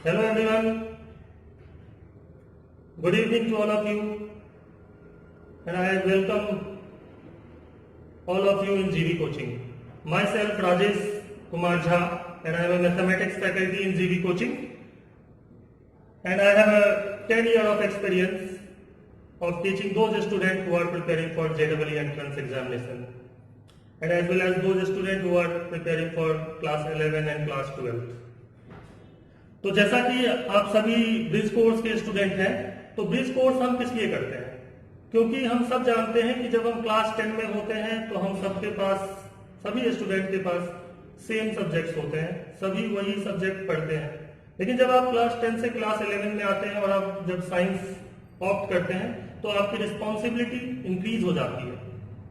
Hello everyone, good evening to all of you, and I welcome all of you in GV coaching. Myself Rajesh Kumar Jha, and I am a mathematics faculty in GV coaching, and I have a 10 year of experience of teaching those students who are preparing for JEE entrance examination, and as well as those students who are preparing for class 11 and class 12. तो जैसा कि आप सभी bridge course के student हैं, तो bridge course हम किस लिए करते हैं? क्योंकि हम सब जानते हैं कि जब हम क्लास 10 में होते हैं तो हम सबके पास, सभी स्टूडेंट के पास सेम सब्जेक्ट्स होते हैं, सभी वही सब्जेक्ट पढ़ते हैं। लेकिन जब आप क्लास 10 से क्लास 11 में आते हैं और आप जब साइंस ऑप्ट करते हैं तो आपकी रिस्पॉन्सिबिलिटी इंक्रीज हो जाती है।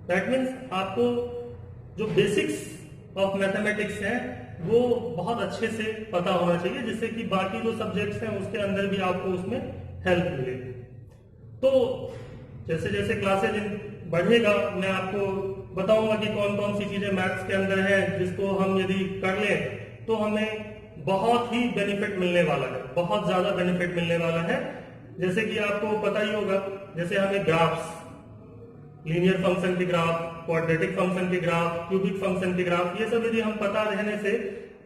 दैट मीन्स आपको जो बेसिक्स ऑफ मैथमेटिक्स हैं वो बहुत अच्छे से पता होना चाहिए, जिससे कि बाकी जो सब्जेक्ट्स हैं उसके अंदर भी आपको उसमें हेल्प मिले। तो जैसे जैसे क्लासेज बढ़ेगा मैं आपको बताऊंगा कि कौन कौन सी चीजें मैथ्स के अंदर है जिसको हम यदि कर लें तो हमें बहुत ही बेनिफिट मिलने वाला है, बहुत ज्यादा बेनिफिट मिलने वाला है। जैसे कि आपको पता ही होगा, जैसे हमें ग्राफ्स, लीनियर फंक्शन के ग्राफ, क्वाड्रेटिक फंक्शन के ग्राफ, क्यूबिक फंक्शन के ग्राफ, ये सब यदि हम पता रहने से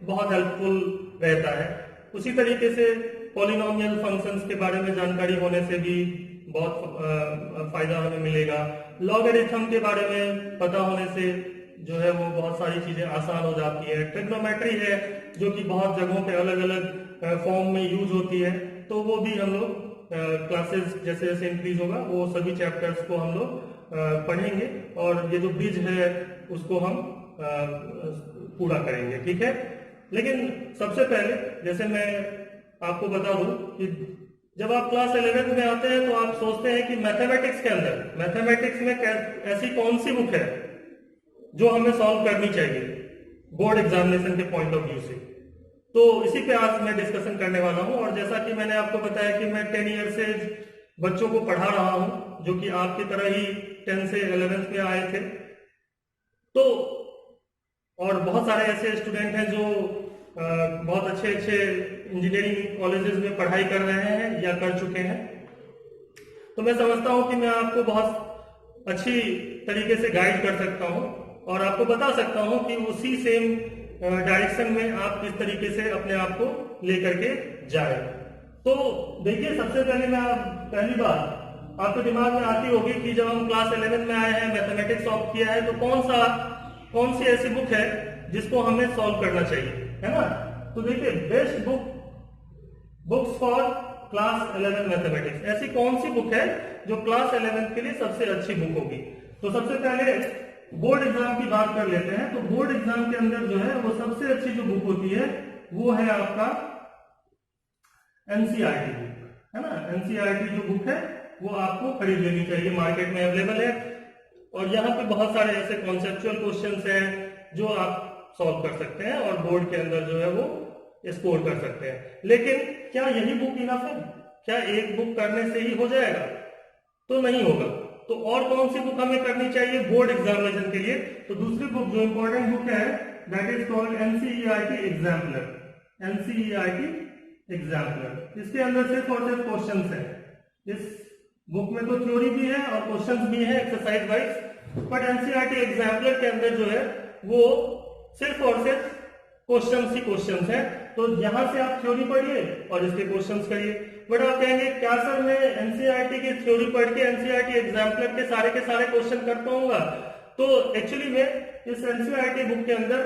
बहुत हेल्पफुल रहता है। उसी तरीके से पॉलिनोमियल फंक्शंस के बारे में जानकारी होने से भी बहुत फायदा हमें मिलेगा। लॉगरिथम के बारे में पता होने से जो है वो बहुत सारी चीजें आसान हो जाती है। ट्रिग्नोमेट्री है जो कि बहुत जगहों पे अलग अलग फॉर्म में यूज होती है, तो वो भी हम लोग क्लासेस जैसे जैसे इंक्रीज होगा वो सभी चैप्टर्स को हम लोग पढ़ेंगे और ये जो ब्रिज है उसको हम पूरा करेंगे, ठीक है। लेकिन सबसे पहले जैसे मैं आपको बता दूं कि जब आप क्लास 11 में आते हैं तो आप सोचते हैं कि मैथमेटिक्स के अंदर, मैथमेटिक्स में ऐसी कौन सी बुक है जो हमें सॉल्व करनी चाहिए बोर्ड एग्जामिनेशन के पॉइंट ऑफ व्यू से। तो इसी पे आज मैं डिस्कशन करने वाला हूं। और जैसा कि मैंने आपको बताया कि मैं 10 ईयर से बच्चों को पढ़ा रहा हूं जो कि आपकी तरह ही 10 से 11 में आए थे। तो और बहुत सारे ऐसे स्टूडेंट हैं जो बहुत अच्छे अच्छे इंजीनियरिंग कॉलेजेस में पढ़ाई कर रहे हैं या कर चुके हैं। तो मैं समझता हूं कि मैं आपको बहुत अच्छी तरीके से गाइड कर सकता हूं और आपको बता सकता हूं कि उसी सेम डायरेक्शन में आप किस तरीके से अपने आप को लेकर के जाए। तो देखिए, सबसे पहले पहली बात आपके दिमाग में आती होगी कि जब हम क्लास 11 में आए हैं, मैथमेटिक्स ऑप्ट किया है, तो कौन सी ऐसी बुक है जिसको हमें सॉल्व करना चाहिए, है ना। तो देखिए, best books for class 11 mathematics, ऐसी कौन सी बुक है जो क्लास 11 के लिए सबसे अच्छी बुक होगी। तो सबसे पहले बोर्ड एग्जाम की बात कर लेते हैं। तो बोर्ड एग्जाम के अंदर जो है वो सबसे अच्छी जो बुक होती है वो है आपका एनसीईआरटी बुक, है ना। एनसीईआरटी जो बुक है वो आपको खरीद लेनी चाहिए, मार्केट में अवेलेबल है। और यहाँ पे बहुत सारे ऐसे कॉन्सेप्चुअल क्वेश्चंस हैं जो आप सॉल्व कर सकते हैं और बोर्ड के अंदर जो है वो स्कोर कर सकते हैं। लेकिन क्या यही बुक इनफ है? क्या एक बुक करने से ही हो जाएगा? तो नहीं होगा। तो और कौन सी बुक हमें करनी चाहिए बोर्ड एग्जामिनेशन के लिए? तो दूसरी बुक जो इंपॉर्टेंट बुक है that is called NCERT exemplar. NCERT exemplar, इसके अंदर सिर्फ और सिर्फ क्वेश्चंस है। इस बुक में तो थ्योरी भी है और क्वेश्चंस भी है exercise wise, but NCERT exemplar के अंदर जो है वो सिर्फ और सिर्फ क्वेश्चंस ही क्वेश्चंस है। तो यहां से आप थ्योरी पढ़िए और इसके क्वेश्चंस करिए। बट आप कहेंगे क्या सर मैं एनसीईआरटी की थ्योरी पढ़ के एनसीईआरटी एग्जाम्पलर के सारे क्वेश्चन कर पाऊंगा? तो एक्चुअली में इस एनसीईआरटी बुक के अंदर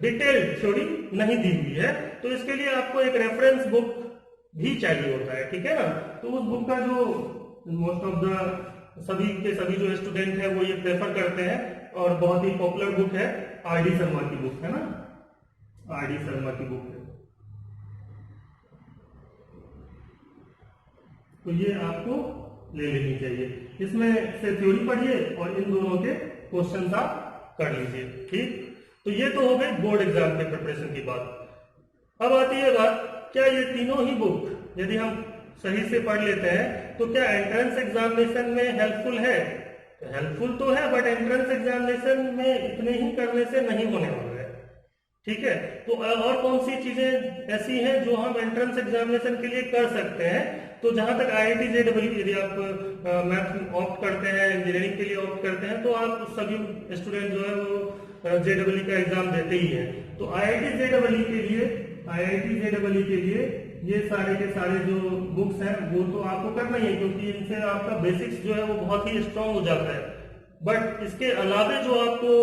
डिटेल्ड थ्योरी नहीं दी हुई है, तो इसके लिए आपको एक रेफरेंस बुक भी चाहिए होता है, ठीक है ना। तो उस बुक का जो मोस्ट ऑफ द सभी जो स्टूडेंट है वो ये प्रेफर करते हैं और बहुत ही पॉपुलर बुक है आर.डी. शर्मा की बुक, है ना। आर.डी. शर्मा की बुक है, तो ये आपको ले लेनी चाहिए। इसमें से थ्योरी पढ़िए और इन दोनों के क्वेश्चन आप कर लीजिए, ठीक। तो ये तो हो गई बोर्ड एग्जाम के प्रिपरेशन की बात। अब आती है बात, क्या ये तीनों ही बुक यदि हम सही से पढ़ लेते हैं तो क्या एंट्रेंस एग्जामिनेशन में हेल्पफुल है? हेल्पफुल तो है, बट एंट्रेंस एग्जामिनेशन में इतने ही करने से नहीं होने वाला है। ठीक है। तो और कौन सी चीजें ऐसी हैं जो हम एंट्रेंस एग्जामिनेशन के लिए कर सकते हैं? तो जहां तक IIT JEE, यदि आप मैथ ऑप्ट करते हैं, इंजीनियरिंग के लिए ऑप्ट करते हैं, तो आप सभी स्टूडेंट जो है वो JEE का एग्जाम देते ही हैं। तो IIT JEE के लिए ये सारे के सारे जो बुक्स हैं वो तो आपको करना ही है, क्योंकि इनसे आपका बेसिक्स जो है वो बहुत ही स्ट्रांग हो जाता है। बट इसके अलावे जो आपको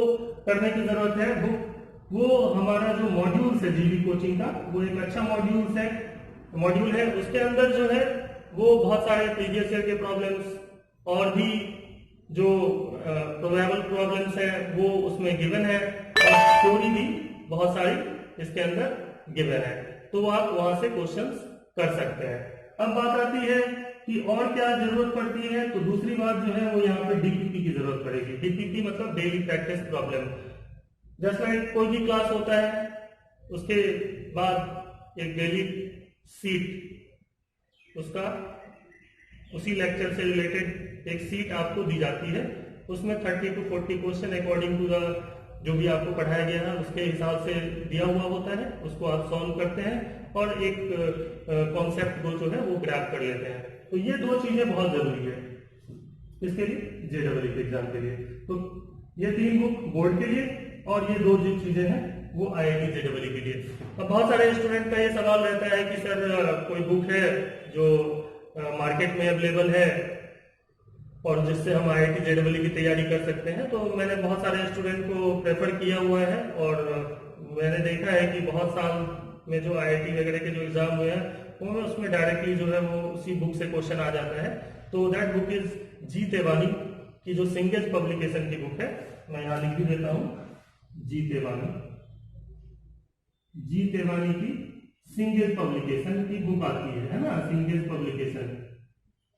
करने की जरूरत है बुक, वो हमारा जो मॉड्यूल्स है जीबी कोचिंग का, वो एक अच्छा मॉड्यूल है। उसके अंदर जो है वो बहुत सारे प्रीवियस ईयर के प्रॉब्लम्स और भी जो प्रोबेबल प्रॉब्लम्स हैं वो उसमें गिवन है, और थ्योरी भी बहुत सारी इसके अंदर गिवन है, तो आप वहां से क्वेश्चंस कर सकते हैं। अब बात आती है कि और क्या जरूरत पड़ती है, तो दूसरी बात जो है वो यहाँ पे DPP की जरूरत पड़ेगी। DPP मतलब daily practice problem. Just like कोई भी क्लास होता है, उसके बाद एक डेली सीट, उसका उसी लेक्चर से रिलेटेड एक सीट आपको दी जाती है। उसमें 30 to 40 question according to the जो भी आपको पढ़ाया गया है उसके हिसाब से दिया हुआ होता है, उसको आप सॉल्व करते हैं और एक कॉन्सेप्ट को जो है वो ग्रैब कर लेते हैं। तो ये दो चीजें बहुत जरूरी है इसके लिए, JEE के एग्जाम के लिए। तो ये 3 बुक बोर्ड के लिए और ये 2 जो चीजें हैं वो IIT JEE के लिए। अब बहुत सारे स्टूडेंट का ये सवाल रहता है कि सर कोई बुक है जो मार्केट में अवेलेबल है और जिससे हम IIT JEE की तैयारी कर सकते हैं। तो मैंने बहुत सारे स्टूडेंट को प्रेफर किया हुआ है और मैंने देखा है कि बहुत साल में जो IIT वगैरह के जो एग्जाम हुए हैं उनमें उसमें डायरेक्टली जो है वो उसी बुक से क्वेश्चन आ जाता है। तो दैट बुक इज जी तेवानी की जो सिंगेज पब्लिकेशन की बुक है, मैं यहाँ लिख भी देता हूँ, जी तेवानी की सिंगेज पब्लिकेशन की बुक आती है ना, सिंगेज पब्लिकेशन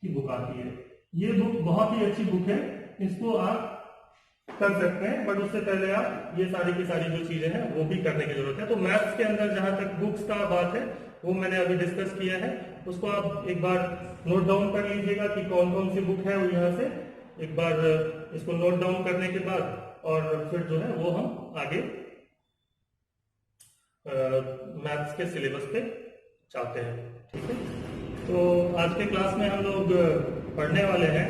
की बुक आती है। ये बुक बहुत ही अच्छी बुक है, इसको आप कर सकते हैं, बट उससे पहले आप ये सारी की सारी जो चीजें हैं वो भी करने की जरूरत है। तो मैथ्स के अंदर जहां तक बुक्स का बात है वो मैंने अभी डिस्कस किया है, उसको आप एक बार नोट डाउन कर लीजिएगा कि कौन कौन सी बुक है। और यहाँ से एक बार इसको नोट डाउन करने के बाद और फिर जो है वो हम आगे मैथ्स के सिलेबस पे चाहते हैं। ठीक है, तो आज के क्लास में हम लोग पढ़ने वाले हैं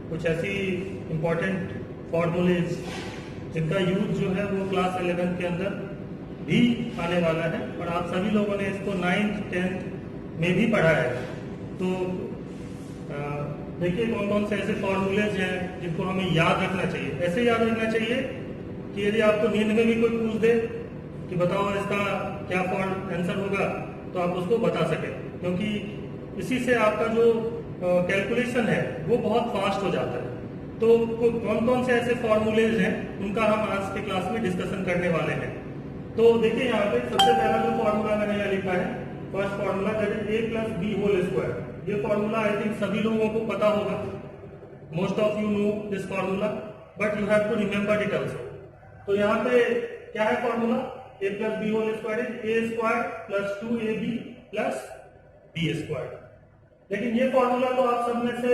कुछ ऐसी इंपॉर्टेंट फॉर्मूलेज जिनका यूज जो है वो क्लास 11th के अंदर भी आने वाला है, और आप सभी लोगों ने इसको 9th 10th में भी पढ़ा है। तो देखिए कौन कौन से ऐसे फॉर्मूलेज हैं जिनको हमें याद रखना चाहिए। ऐसे याद रखना चाहिए कि यदि आपको नींद में भी कोई पूछ दे कि बताओ इसका क्या आंसर होगा, तो आप उसको बता सकें, क्योंकि इसी से आपका जो कैलकुलेशन है वो बहुत फास्ट हो जाता है। तो कौन कौन से ऐसे फॉर्मूलेज हैं उनका हम आज के क्लास में डिस्कशन करने वाले हैं। तो देखिए यहाँ पे सबसे पहला जो फॉर्मूला मैंने यहाँ लिखा है, first formula, that is a + b whole square. ये फॉर्मूला आई थिंक सभी लोगों को पता होगा, most of you know this formula, but you have to remember it also. तो यहाँ पे क्या है formula, a + b whole square is a² + 2ab + b square. लेकिन ये फॉर्मूला तो आप सब में से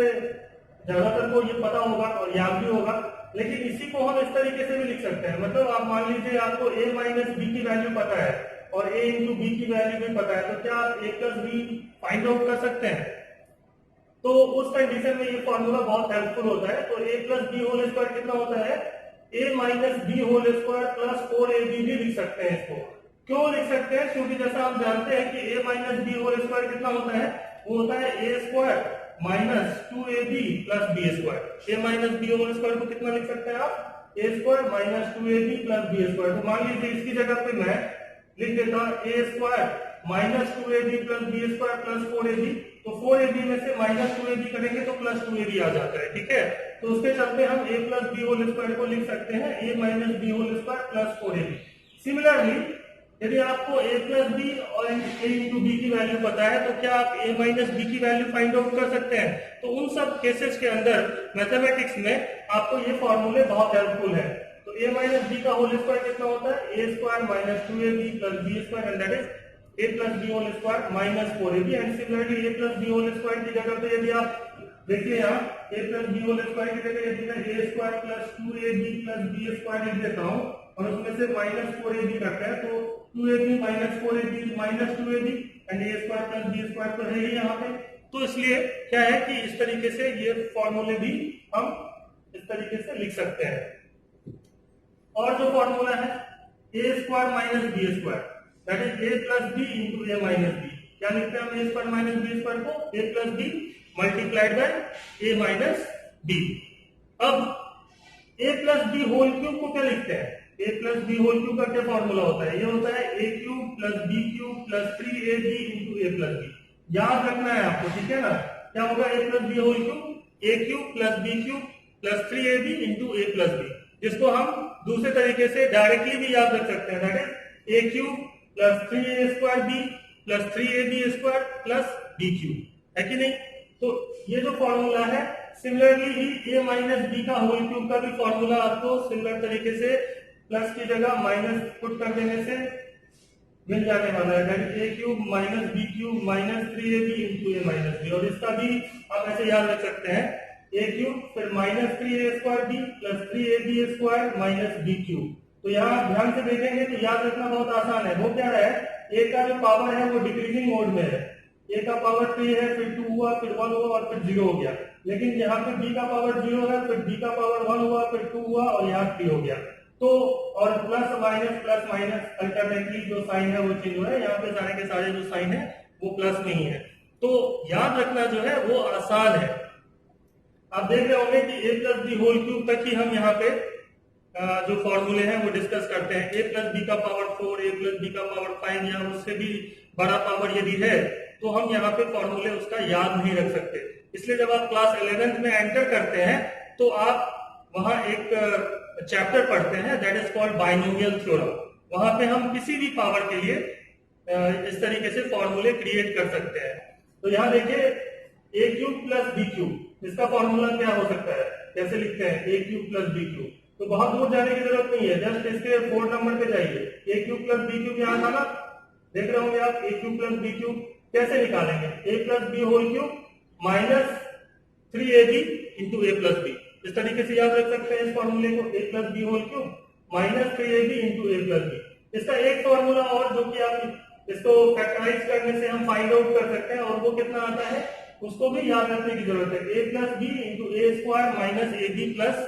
ज्यादातर को ये पता होगा और याद भी होगा, लेकिन इसी को हम इस तरीके से भी लिख सकते हैं। मतलब आप मान लीजिए आपको a - b की वैल्यू पता है और a × b की वैल्यू भी पता है, तो क्या आप a + b फाइंड आउट कर सकते हैं? तो उस कंडीशन में ये फॉर्मूला बहुत हेल्पफुल होता है। तो a + b होल स्क्वायर कितना होता है, a - b whole square + 4ab भी लिख सकते हैं। इसको क्यों लिख सकते हैं, क्योंकि जैसा आप जानते हैं कि a - b होल स्क्वायर कितना होता है, वो होता है a² - 2ab + b square. a - b whole square को कितना लिख सकते हैं आप, a² - 2ab + b स्क्वायर। तो मान लीजिए इसकी जगह पे मैं लिख देता हूं a² - 2ab + b square + 4ab। तो 4ab में से -2ab करेंगे तो +2ab आ जाता है। ठीक है, तो उसके चलते हम a + b होल स्क्वायर को लिख सकते हैं a - b whole square + 4ab। Similarly यदि आपको a + b और a × b की वैल्यू पता है, तो क्या आप a - b की वैल्यू फाइंड आउट कर सकते हैं? तो उन सब केसेस के अंदर मैथमेटिक्स में आपको ये फॉर्मूले बहुत हेल्पफुल है। तो a - b का होल स्क्वायर कितना होता है, a² - 2ab + b square, and that is a + b whole square - 4ab। And similarly a + b whole square की जगह पे यदि आप देखिए यहाँ a + b होल स्क्वायर की जगह यदि मैं a² + 2ab + b स्क्वायर लिख देता हूँ, और उसमें से -4ab करते हैं, तो 2ab minus 4ab minus 2ab and a square plus b square तो है ही यहाँ पे। तो इसलिए क्या है कि इस तरीके से ये फॉर्मूले भी हम इस तरीके से लिख सकते हैं। और जो फॉर्मूला है a square minus B square that is a plus B into A minus B, क्या लिखते हैं हम a square minus B square को a plus B multiplied by a minus B. अब a plus B whole cube को क्या लिखते हैं, a plus B whole cube का क्या फॉर्मूला होता है, ये होता है a cube plus B cube plus 3ab into A plus B. याद रखना है आपको, ठीक है ना, क्या होगा a plus B whole cube a cube plus B cube plus 3ab into A plus B, जिसको हम दूसरे तरीके से डायरेक्टली भी याद रख सकते हैं, दैट is a cube plus 3a square B plus 3ab square plus b cube, है कि नहीं। तो ये जो फॉर्मूला है सिमिलरली ही a माइनस बी का होल क्यूब का भी फॉर्मूला आपको सिमिलर तरीके से प्लस की जगह माइनस पुट कर देने से मिल जाने वाला है, that is a cube minus B cube minus 3ab into A minus B. और इसका भी आप ऐसे याद रख सकते हैं a क्यूब फिर minus 3a square B plus 3ab square minus B cube. तो यहाँ ध्यान से देखेंगे तो याद रखना बहुत आसान है। वो क्या है, a का जो पावर है वो डिक्रीजिंग मोड में है, a का पावर 3 है, फिर 2 हुआ, फिर 1 हुआ और फिर 0 हो गया। लेकिन यहाँ पे b का पावर 0 है, फिर b का पावर 1 हुआ, फिर 2 हुआ और यहाँ 3 हो गया। तो और प्लस माइनस अल्टरनेटली जो साइन है वो चेंज हो रहा है, यहाँ पे सारे के सारे जो साइन है वो प्लस में ही है। तो याद रखना जो है वो आसान है। आप देख रहे होंगे कि a plus B whole cube तक ही हम यहाँ पे जो फॉर्मूले हैं वो डिस्कस करते हैं। a प्लस बी का पावर 4, a प्लस बी का पावर 5 या उससे भी बड़ा पावर यदि है तो हम यहाँ पे फॉर्मूले उसका याद नहीं रख सकते। इसलिए जब आप क्लास 11th में एंटर करते हैं तो आप वहां एक चैप्टर पढ़ते हैं दैट इज कॉल्ड बाइनोमियल थ्योरम। वहां पे हम किसी भी पावर के लिए इस तरीके से फॉर्मूले क्रिएट कर सकते हैं। तो यहाँ देखिए a cube plus B cube, इसका फॉर्मूला क्या हो सकता है, कैसे लिखते हैं a cube plus B cube. तो बहुत दूर जाने की जरूरत नहीं है, जस्ट इसके 4 नंबर पे जाइए, a cube plus B cube यहाँ था ना, देख रहे होंगे आप a cube plus B cube कैसे निकालेंगे, a plus B whole cube minus 3ab into A plus B. इस तरीके से याद रख सकते हैं इस फॉर्मूले को, a plus B whole cube minus 3ab into A plus B. इसका एक फॉर्मूला और जो कि आप इसको फैक्टराइज करने से हम फाइंड आउट कर सकते हैं, और वो कितना आता है उसको भी याद रखने की जरूरत है, a plus B into A square minus A B plus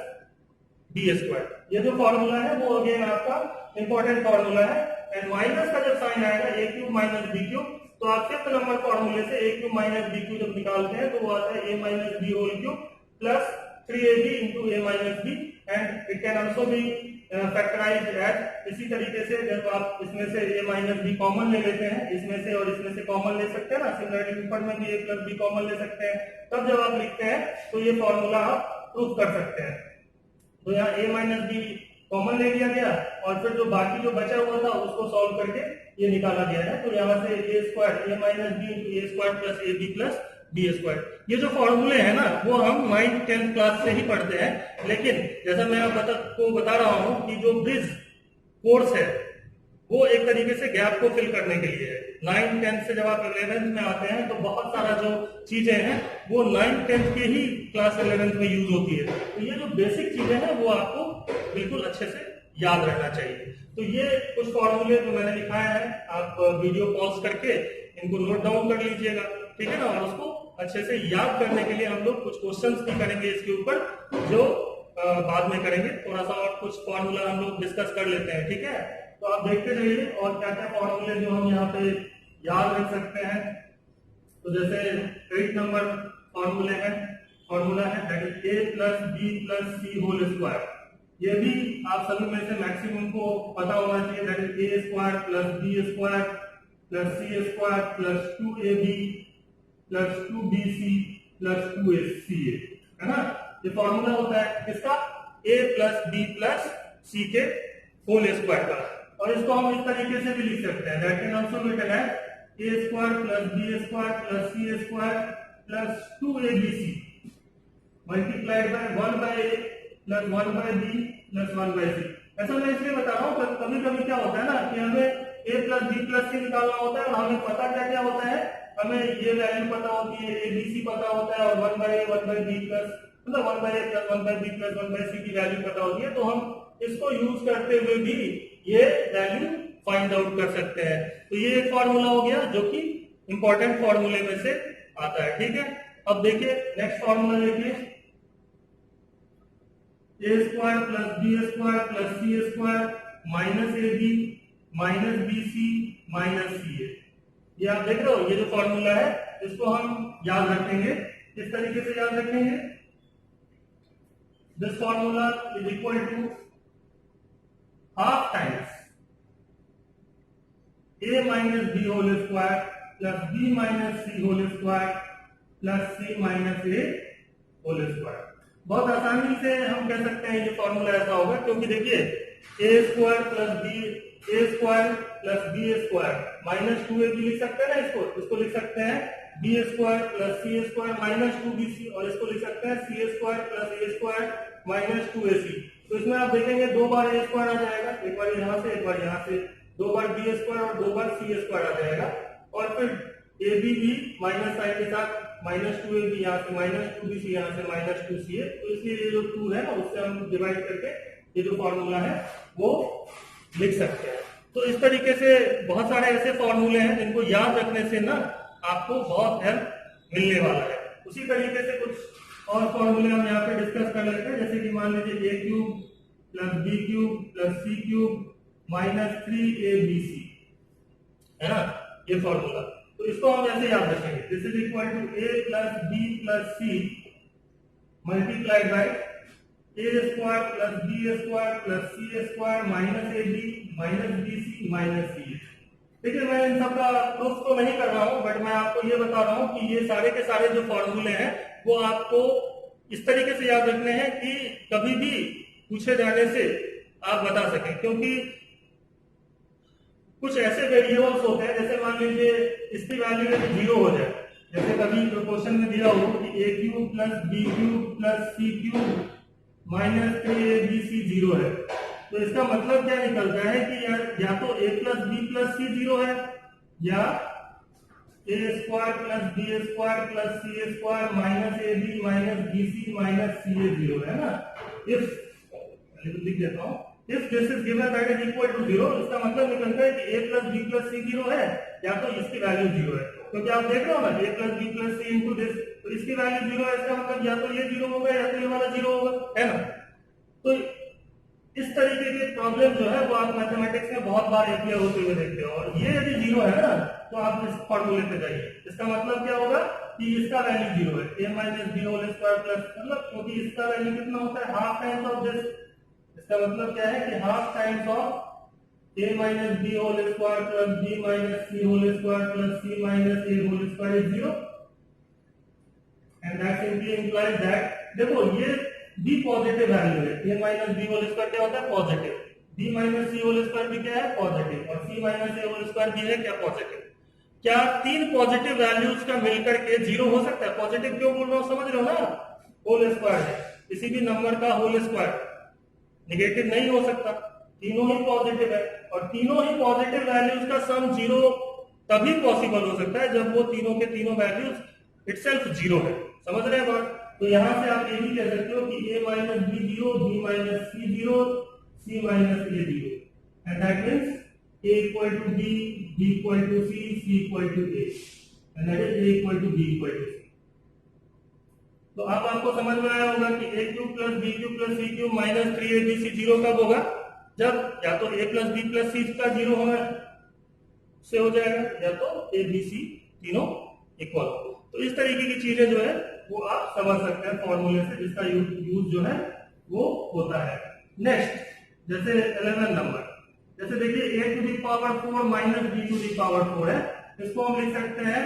B square. ये जो फॉर्मूला है वो अगेन आपका इंपॉर्टेंट फॉर्मूला है। एंड माइनस का जब साइन आएगा a cube minus B cube, तो आप 5th नंबर फॉर्मूले से a cube minus B cube जब निकालते हैं तो वो आता है a minus B whole cube plus 3ab into a minus b and it can also be factorized as इसी तरीके से जब आप इसमें से a minus b कॉमन ले लेते हैं, इसमें से और इसमें से कॉमन ले सकते हैं ना, सिमिलरली ऊपर में भी a plus b कॉमन ले सकते हैं, तब जब आप लिखते हैं तो ये फॉर्मूला आप प्रूव कर सकते हैं। तो यहाँ a minus b कॉमन ले लिया गया और फिर जो बाकी जो बचा हुआ था उसको सॉल्व करके ये निकाला गया है। तो यहाँ से a square a minus b into a square plus a b plus B square, ये जो फॉर्मूले हैं ना वो हम 9th 10th क्लास से ही पढ़ते हैं। लेकिन जैसा मैं आपको बता रहा हूं कि जो ब्रिज कोर्स है वो एक तरीके से गैप को फिल करने के लिए है। 9th 10th से जब आप 11th में आते हैं तो बहुत सारा जो चीजें हैं वो 9th 10th के ही क्लास 11th में यूज होती है। तो ये जो बेसिक चीजें हैं वो आपको बिल्कुल अच्छे से याद रखना चाहिए। तो ये कुछ फॉर्मूले जो मैंने लिखाया है, आप वीडियो पॉज करके इनको नोट डाउन कर लीजिएगा, ठीक है ना। और उसको अच्छे से याद करने के लिए हम लोग कुछ क्वेश्चंस भी करेंगे इसके ऊपर, जो बाद में करेंगे। थोड़ा सा और कुछ फॉर्मूला हम लोग डिस्कस कर लेते हैं, ठीक है। तो आप देखते रहिए और क्या क्या फॉर्मूले जो हम यहाँ पे याद रख सकते हैं। तो जैसे 8 नंबर फॉर्मूला है that is a plus B plus C whole square. ये भी आप सभी में से मैक्सिमम को पता होना चाहिए, that is a square plus B square plus C square plus 2ab plus 2bc plus 2ca, है ना। ये फॉर्मूला होता है किसका, a plus B plus C के होल स्क्वायर का। और इसको हम इस तरीके से भी लिख सकते हैं, that can also be written as a square plus B square plus C square plus 2abc multiplied by 1 by a plus 1 by b plus 1 by c। ऐसा मैं इसलिए बता रहा हूँ, कभी कभी क्या होता है ना कि हमें a प्लस बी प्लस सी निकालना होता है और हमें पता क्या क्या होता है, हमें ये वैल्यू पता होती है, abc पता होता है और 1 बाय b प्लस मतलब 1 by a plus 1 by b plus 1 by c की वैल्यू पता होती है। तो हम इसको यूज करते हुए भी ये वैल्यू फाइंड आउट कर सकते हैं। तो ये एक फॉर्मूला हो गया जो कि इंपॉर्टेंट फॉर्मूले में से आता है। ठीक है, अब देखिए नेक्स्ट फॉर्मूला देखिए, a square plus B square plus C square minus A b minus b c minus c a. ये आप देख रहे हो, ये जो फॉर्मूला है इसको हम याद रखेंगे। किस तरीके से याद रखेंगे? This formula is equal to half times a minus B whole square plus B minus C whole square plus C minus A whole square. बहुत आसानी से हम कह सकते हैं ये फॉर्मूला ऐसा होगा, क्योंकि देखिए a square plus b a square plus B square minus 2ab लिख सकते हैं ना, इसको लिख सकते हैं बी स्क्वायर प्लस सी स्क्वायर माइनस 2bc, और इसको लिख सकते हैं c square plus a square minus 2ac। तो इसमें आप देखेंगे दो बार ए स्क्वायर आ जाएगा, एक बार यहाँ से एक बार यहाँ से, दो बार बी स्क्वायर और दो बार सी स्क्वायर आ जाएगा, और फिर ए बी भी माइनस साइन के साथ माइनस 2ab यहाँ से माइनस 2bc यहाँ से माइनस 2ca। तो इसलिए ये जो 2 है ना उससे हम डिवाइड करके ये जो फॉर्मूला है वो लिख सकते हैं। तो इस तरीके से बहुत सारे ऐसे फॉर्मूले हैं जिनको याद रखने से ना आपको बहुत हेल्प मिलने वाला है। उसी तरीके से कुछ और फॉर्मूले हम यहाँ पे डिस्कस कर लेते हैं, जैसे कि मान लीजिए a cube plus B cube plus C cube minus 3abc है ना, ये फॉर्मूला। तो इसको हम ऐसे याद रखेंगे, this is equal to a plus B plus c multiplied by a square plus B square plus C square minus A b minus b c minus c. देखिए मैं इन सब का प्रूफ तो नहीं कर रहा हूं, बट मैं आपको ये बता रहा हूं कि ये सारे के सारे जो फॉर्मूले हैं वो आपको इस तरीके से याद रखने हैं कि कभी भी पूछे जाने से आप बता सकें। क्योंकि कुछ ऐसे वेरिएबल्स होते हैं, जैसे मान लीजिए इसकी वैल्यू यदि 0 हो जाए, जैसे कभी क्वेश्चन में दिया हो कि a cube plus B cube plus C cube minus 3abc 0 है, तो इसका मतलब क्या निकलता है कि यार या तो a plus B plus c 0 है, या a square plus B square plus C square minus A b minus b c minus c a 0 है ना। इफ लिख देता हूं, if this is given that is equal to 0, इसका मतलब निकलता है कि a plus B plus c 0 है, या तो इसकी वैल्यू 0 है। क्योंकि आप देख रहे हो ना a plus B plus C into this, तो इसकी वैल्यू 0 है, इसका मतलब या तो ये 0 होगा या तो ये वाला 0 होगा, है ना। तो इस तरीके के प्रॉब्लम जो है वो आप मैथमेटिक्स में बहुत बार अप्लाई होते हुए देखते हो, और ये यदि 0 है ना तो आप इस फॉर्मूले पे जाइए। इसका मतलब क्या होगा कि इसका वैल्यू 0 है, a minus B whole square plus, मतलब क्योंकि इसका वैल्यू कितना होता है हाफ टाइम्स ऑफ दिस। इसका मतलब क्या है कि half times of a minus B whole square plus b minus C whole square plus c minus a whole square is 0, and that simply implies that, देखो ये b पॉजिटिव वैल्यू है, a minus B whole square क्या होता है positive, b minus C whole square भी क्या है positive, और c minus a whole square भी है क्या पॉजिटिव। क्या तीन पॉजिटिव वैल्यूज का मिलकर के 0 हो सकता है? पॉजिटिव क्यों बोल रहा हूं समझ रहे हो ना, होल स्क्वायर है, किसी भी नंबर का होल स्क्वायर नेगेटिव नहीं हो सकता, तीनों ही पॉजिटिव है, और तीनों ही पॉजिटिव वैल्यूज का सम 0 तभी पॉसिबल हो सकता है जब वो तीनों के तीनों वैल्यूज इटसेल्फ 0 है। समझ रहे हैं बात? तो यहां से आप ये भी कह सकते हो कि a minus B 0, b minus C 0, c minus a 0, and that means a equal to b, b equal to c, c equal to a, and that is a equal to b equal to c। तो अब आपको समझ में आया होगा कि a cube plus b cube plus c cube minus 3abc 0 कब होगा? जब या तो a plus b plus c का 0 होना से हो जाएगा, या तो a b c तीनों इक्वल हो। तो इस तरीके की चीजें जो है वो आप समझ सकते हैं फॉर्मूले से, जिसका यूज जो है वो होता है। नेक्स्ट जैसे 11 नंबर, जैसे देखिए a to the power 4 minus b to the power 4 है, इसको हम लिख सकते हैं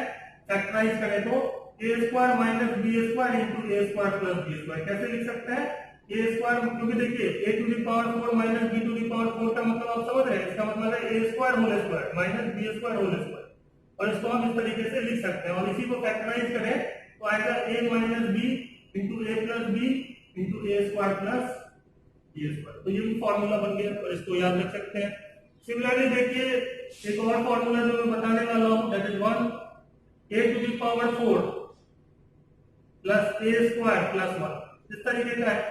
फैक्टराइज करें तो a square minus b square into a square plus b square. कैसे लिख सकते हैं? a स्क्वायर, क्योंकि देखिए a to the power 4 minus b to the power 4 का मतलब आप समझ रहे हैं, इसका मतलब है a square whole square minus b square whole square, और इसको हम इस तरीके से लिख सकते हैं। और इसी को फैक्टराइज करें तो आएगा a minus b into a plus b into a square plus b square. तो ये भी फॉर्मूला बन गया, और इसको याद रख सकते हैं। सिमिलरली देखिए एक और फॉर्मूला जो मैं बताने वाला हूं, that is 1 a to the power 4 plus a square plus 1, इस तरीके का है।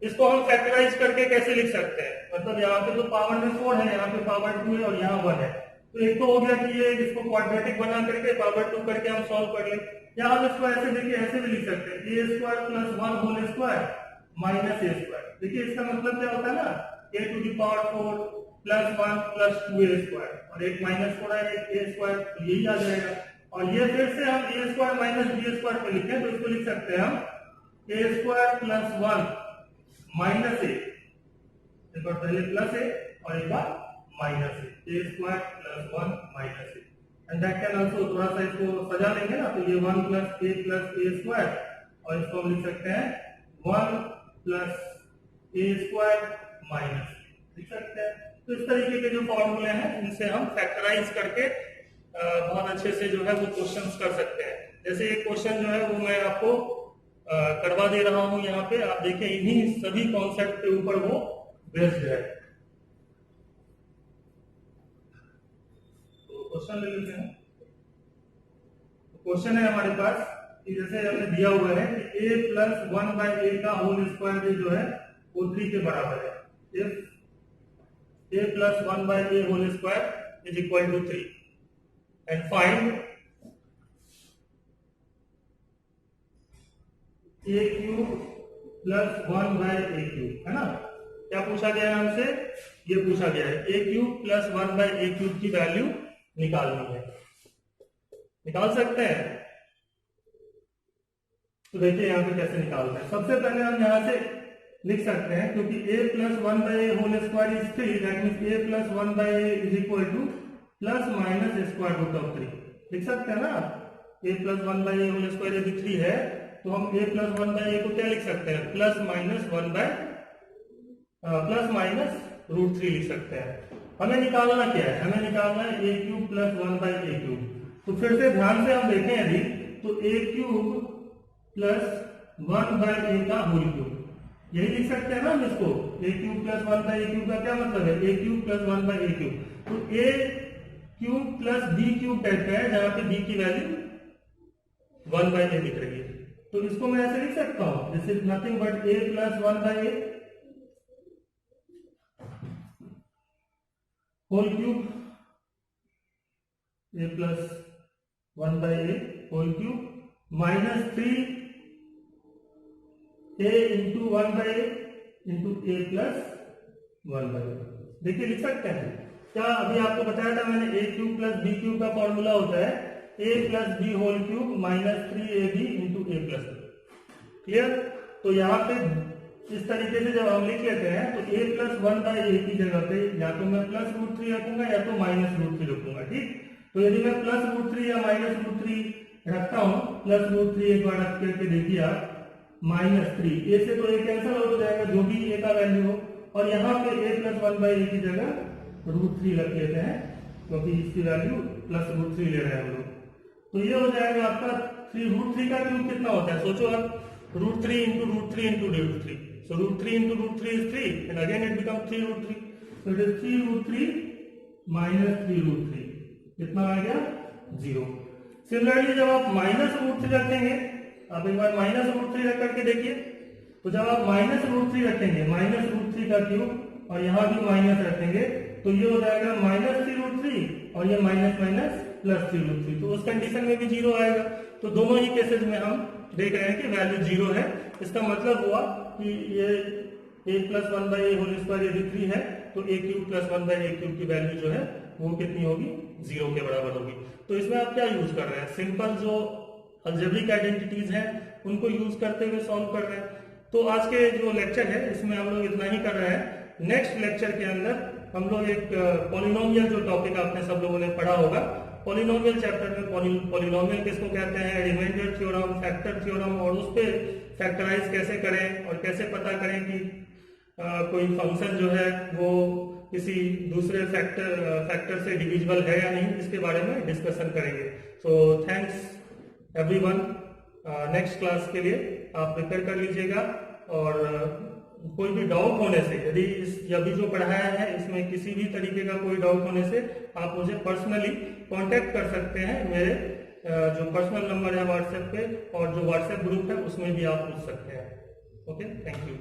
इसको हम फैक्टराइज करके कैसे लिख सकते हैं, मतलब यहाँ पे जो पावर में 4 है, यहाँ पे पावर 2 है और यहाँ 1 है, तो एक तो हो गया कि ये इसको क्वाड्रेटिक बना करके पावर 2 करके हम सॉल्व कर लें, या हम इसको ऐसे देखिए ऐसे भी लिख सकते हैं a square plus 1 whole square minus a square. देखिए इसका मतलब क्या होता है ना, a to the power 4 plus 1 plus 2a square, और एक माइनस थोड़ा है एक a स्क्वायर, तो यही आ जाएगा। और ये फिर से हम a square minus b square पे लिखें तो इसको लिख सकते हैं हम a square plus 1 minus a, एक बार पहले प्लस a और एक बार minus a square plus 1 minus a, and that can also, थोड़ा सा इसको सजा लेंगे ना, तो ये 1 प्लस a स्क्वायर, और इसको हम लिख सकते हैं 1 प्लस a स्क्वायर माइनस, लिख सकते हैं। तो इस तरीके के जो फॉर्मूले हैं इनसे हम फैक्टराइज करके बहुत अच्छे से जो है वो क्वेश्चंस कर सकते हैं। जैसे एक क्वेश्चन जो है वो मैं आपको करवा दे रहा हूं यहाँ पे, आप देखें इन्हीं सभी कॉन्सेप्ट के ऊपर वो बेस्ड है। तो क्वेश्चन ले लेते हैं। क्वेश्चन है हमारे पास कि जैसे हमें दिया हुआ है कि a प्लस 1 बाई ए का होल स्क्वायर जो है वो 3 के बराबर है। If a plus 1 by a whole square is equal to 3 and find a cube plus 1 by a cube, है ना। क्या पूछा गया है हमसे, ये पूछा गया है a cube plus 1 by a cube की वैल्यू निकालनी है। निकाल सकते हैं, तो देखिए यहाँ पे कैसे निकालते हैं। सबसे पहले हम यहाँ से लिख सकते हैं, क्योंकि a plus 1 by a whole square is 3, that means a plus 1 by a is equal to plus minus square root of 3, लिख सकते हैं ना। a plus 1 by a whole square यदि 3 है तो हम a प्लस 1 बाई ए को क्या लिख सकते हैं, प्लस माइनस रूट 3 लिख सकते हैं। हमें निकालना क्या है, हमें निकालना है a cube plus 1 by a cube. तो फिर से ध्यान से हम देखें यदि, तो a क्यूब प्लस 1 बाई ए का होल क्यूब, यही लिख सकते हैं ना हम इसको। a cube plus 1 by a cube का क्या मतलब है, a cube plus 1 by a cube. तो a cube plus b cube type का है, जहां पे b की वैल्यू 1 बाई ए दिख रही है, तो इसको मैं ऐसे लिख सकता हूं, this is nothing but a plus 1 by a whole cube, a plus 1 by a whole cube minus 3 a into 1 by a into A plus 1 by a. देखिए लिख सकते हैं क्या, अभी आपको बताया था मैंने a cube plus b cube का फॉर्मूला होता है a plus b whole cube minus 3ab into A plus b। Clear. तो यहाँ पे इस तरीके से जब हम लिख लेते हैं तो a प्लस 1 बाई ए की जगह पे या तो मैं प्लस रूट 3 रखूंगा या तो माइनस रूट 3 रखूंगा, ठीक। तो यदि मैं प्लस रूट 3 या माइनस रूट 3 रखता हूं, प्लस रूट 3 एक बार रख करके देखिए आप, माइनस 3 ए से तो ए कैंसिल हो जाएगा जो भी ए का वैल्यू हो, और यहाँ पे a प्लस 1 बाई ए की जगह रूट 3 रख लेते हैं क्योंकि इसकी वैल्यू प्लस रूट 3 ले रहे हैं हम लोग। तो ये हो जाएगा आपका 3 रूट 3 का क्यूब कितना होता है, सोचो आप, root 3 into root 3 into root 3, so root 3 into root 3 is 3 and again it becomes 3 root 3, so it is 3 root 3 minus 3 root 3, कितना आ गया 0। सिमिलरली जब आप माइनस रूट 3 रखेंगे, आप एक बार माइनस रूट 3 रख करके देखिए, तो जब आप माइनस रूट 3 रखेंगे, माइनस रूट 3 का क्यूब और यहाँ भी माइनस रखेंगे, तो ये हो जाएगा माइनस 3 रूट 3 और ये माइनस माइनस प्लस 3 रूट 3, तो उस कंडीशन में भी 0 आएगा। तो दोनों ही केसेस में हम देख रहे हैं कि वैल्यू 0 है। इसका मतलब हुआ कि ये a plus 1 by a whole square यदि 3 है तो a cube plus 1 by a cube की वैल्यू जो है वो कितनी होगी, 0 के बराबर होगी। तो इसमें आप क्या यूज कर रहे हैं, सिंपल जो अलजेब्रिक आइडेंटिटीज हैं उनको यूज करते हुए सॉल्व कर रहे हैं। तो आज के जो लेक्चर है इसमें हम लोग इतना ही कर रहे हैं। नेक्स्ट लेक्चर के अंदर हम लोग एक पॉलिनोमियल जो टॉपिक आपने सब लोगों ने पढ़ा होगा, पॉलिनोमियल चैप्टर में पॉलिनोमियल किसको कहते हैं, रिमाइंडर थ्योरम, फैक्टर थ्योरम, और उस पे फैक्टराइज कैसे करें और कैसे पता करें कि कोई फंक्शन जो है वो किसी दूसरे फैक्टर से डिविजिबल है या नहीं, इसके बारे में डिस्कशन करेंगे। So thanks everyone. Next class के लिए आप प्रिपेयर कर लीजिएगा, और कोई भी डाउट होने से, यदि अभी जो पढ़ाया है इसमें किसी भी तरीके का कोई डाउट होने से आप मुझे पर्सनली कांटेक्ट कर सकते हैं। मेरे जो पर्सनल नंबर है व्हाट्सएप पे, और जो व्हाट्सएप ग्रुप है उसमें भी आप पूछ सकते हैं। Okay, thank you.